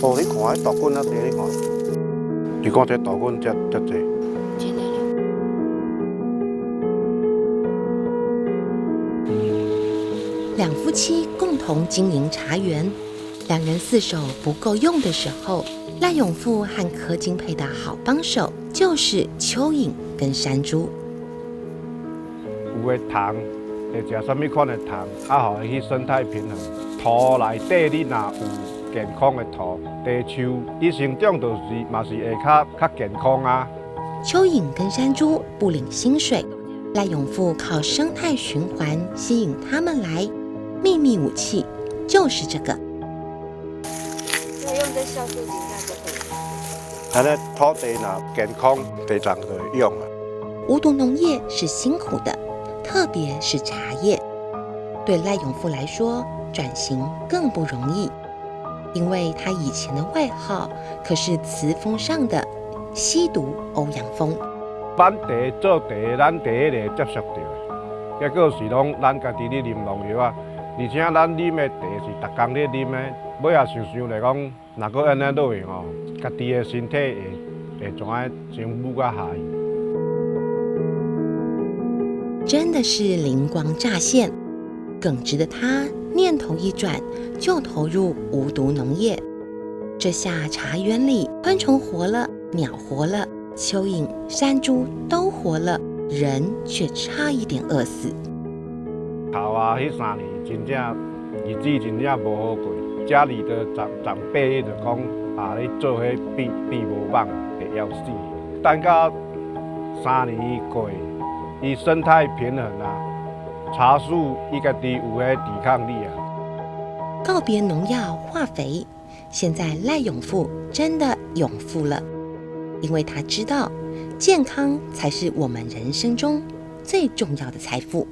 哦，你看迄稻捆啊，地你看，你看这稻捆遮济。两夫妻共同经营茶园，两人四手不够用的时候，赖永富和柯金佩的好帮手就是蚯蚓跟山猪。有的虫会食什么款的虫，互伊去生态平衡。土内底你若有健康的土，地树伊生长嘛是会较健康啊。蚯蚓跟山猪不领薪水，赖永富靠生态循环吸引他们来。秘密武器就是这个。要用这酵素菌那就可以。安尼土地若健康，地长就会用啊。无毒农业是辛苦的，特别是茶叶。对赖永富来说，转型更不容易，因为他以前的外号可是词风上的吸毒欧阳锋。咱茶做茶，咱第一个接触到的，结果是拢咱家己咧啉农药啊。而且咱啉的茶是逐工咧啉的，尾仔想想来讲，若搁安尼落去吼，家己的身体会怎啊生武甲下去？真的是灵光乍现，耿直的他念头一转，就投入无毒农业。这下茶园里昆虫活了，鸟活了，蚯蚓、山猪都活了，人却差一点饿死。头啊，迄3年真正日子真正无好过，家里的长辈就讲你做迄变无望，会枵死。等到3年过，伊生态平衡啊，茶树伊家己有迄抵抗力啊。告别农药化肥，现在赖永富真的永富了，因为他知道健康才是我们人生中最重要的财富。